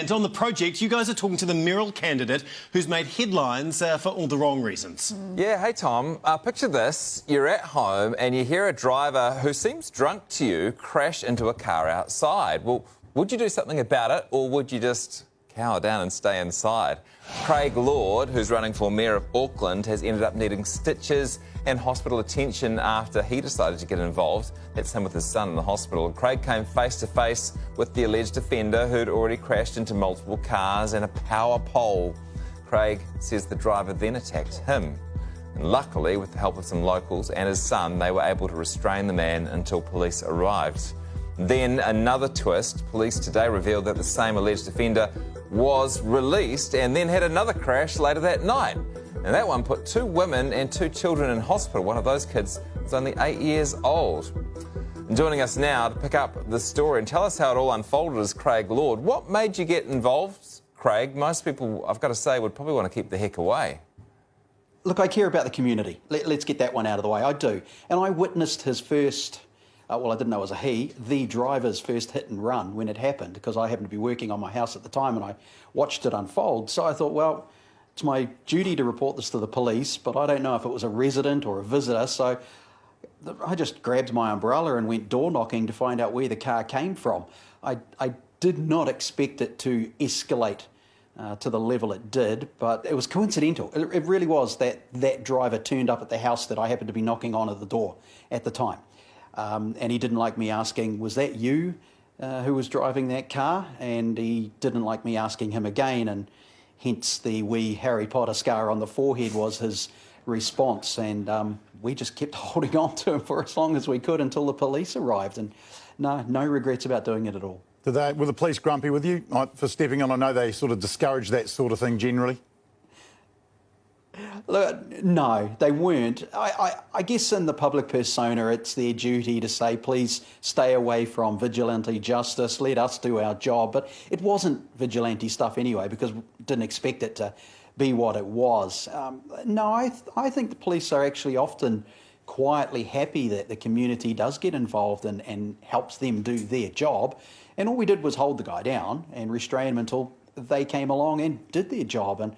And on the project, you guys are talking to the mayoral candidate who's made headlines for all the wrong reasons. Yeah, hey Tom, picture this. You're at home and you hear a driver who seems drunk to you crash into a car outside. Well, would you do something about it, or would you just cower down and stay inside? Craig Lord, who's running for Mayor of Auckland, has ended up needing stitches and hospital attention after he decided to get involved. That's him with his son in the hospital. Craig came face to face with the alleged offender who'd already crashed into multiple cars and a power pole. Craig says the driver then attacked him. And luckily, with the help of some locals and his son, they were able to restrain the man until police arrived. Then another twist. Police today revealed that the same alleged offender was released and then had another crash later that night. And that one put 2 women and 2 children in hospital. One of those kids was only 8 years old. And joining us now to pick up the story and tell us how it all unfolded is Craig Lord. What made you get involved, Craig? Most people, I've got to say, would probably want to keep the heck away. Look, I care about the community. Let's get that one out of the way. I do. And I witnessed his first... well, I didn't know it was a he, the driver's first hit and run when it happened, because I happened to be working on my house at the time and I watched it unfold. So I thought, well, it's my duty to report this to the police, but I don't know if it was a resident or a visitor. So I just grabbed my umbrella and went door knocking to find out where the car came from. I did not expect it to escalate to the level it did, but it was coincidental. It really was that driver turned up at the house that I happened to be knocking on at the door at the time. And he didn't like me asking, was that you who was driving that car? And he didn't like me asking him again, and hence the wee Harry Potter scar on the forehead was his response. And we just kept holding on to him for as long as we could until the police arrived. And no regrets about doing it at all. Were the police grumpy with you for stepping on? I know they sort of discourage that sort of thing generally. Look, no, they weren't. I guess in the public persona, it's their duty to say, please stay away from vigilante justice, let us do our job. But it wasn't vigilante stuff anyway, because we didn't expect it to be what it was. No, I think the police are actually often quietly happy that the community does get involved and helps them do their job. And all we did was hold the guy down and restrain him until they came along and did their job. And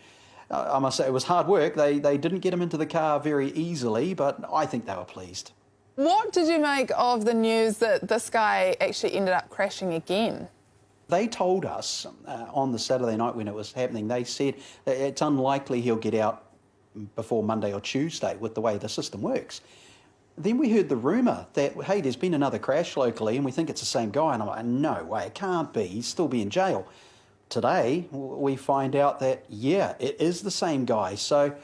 I must say, it was hard work. They didn't get him into the car very easily, but I think they were pleased. What did you make of the news that this guy actually ended up crashing again? They told us on the Saturday night when it was happening, they said that it's unlikely he'll get out before Monday or Tuesday with the way the system works. Then we heard the rumour that, hey, there's been another crash locally and we think it's the same guy. And I'm like, no way, it can't be. He's still be in jail. Today, we find out that, yeah, it is the same guy. So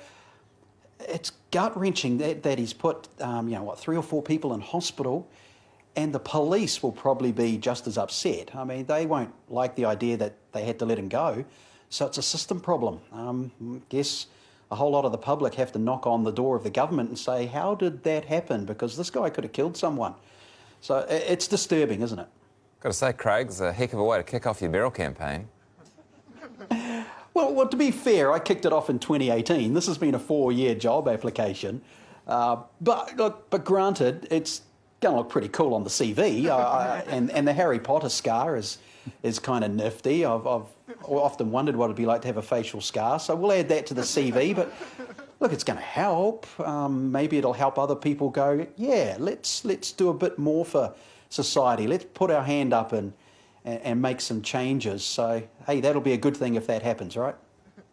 it's gut-wrenching that he's put, 3 or 4 people in hospital, and the police will probably be just as upset. I mean, they won't like the idea that they had to let him go. So it's a system problem. I guess a whole lot of the public have to knock on the door of the government and say, how did that happen? Because this guy could have killed someone. So it's disturbing, isn't it? Got to say, Craig, it's a heck of a way to kick off your mayoral campaign. Well, to be fair, I kicked it off in 2018. This has been a 4-year job application. But granted, it's going to look pretty cool on the CV. And the Harry Potter scar is kind of nifty. I've often wondered what it'd be like to have a facial scar. So we'll add that to the CV. But look, it's going to help. Maybe it'll help other people go, yeah, let's do a bit more for society. Let's put our hand up and make some changes. So, hey, that'll be a good thing if that happens, right?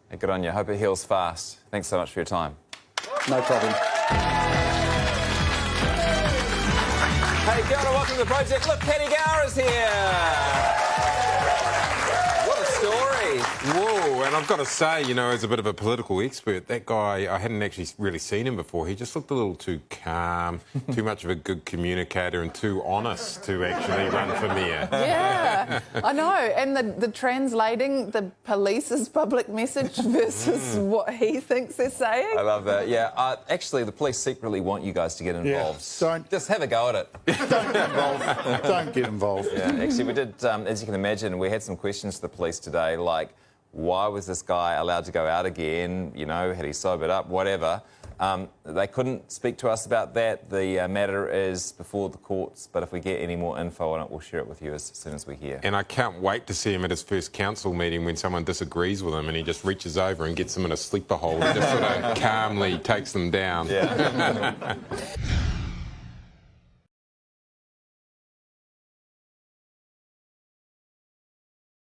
Hey, good on you. Hope it heals fast. Thanks so much for your time. No problem. Hey, kia ora, welcome to the project. Look, Kenny Gower is here. What a story. Whoa, and I've got to say, you know, as a bit of a political expert, that guy, I hadn't actually really seen him before. He just looked a little too calm, too much of a good communicator and too honest to actually run for mayor. Yeah, I know. And the translating the police's public message versus what he thinks they're saying. I love that, yeah. Actually, the police secretly want you guys to get involved. Yeah, just have a go at it. Don't get involved. Don't get involved. Yeah, actually, we did, as you can imagine, we had some questions to the police today, like, why was this guy allowed to go out again? You know, had he sobered up? Whatever. They couldn't speak to us about that. The matter is before the courts, but if we get any more info on it, we'll share it with you as soon as we hear. And I can't wait to see him at his first council meeting when someone disagrees with him and he just reaches over and gets them in a sleeper hold and just sort of calmly takes them down. Yeah.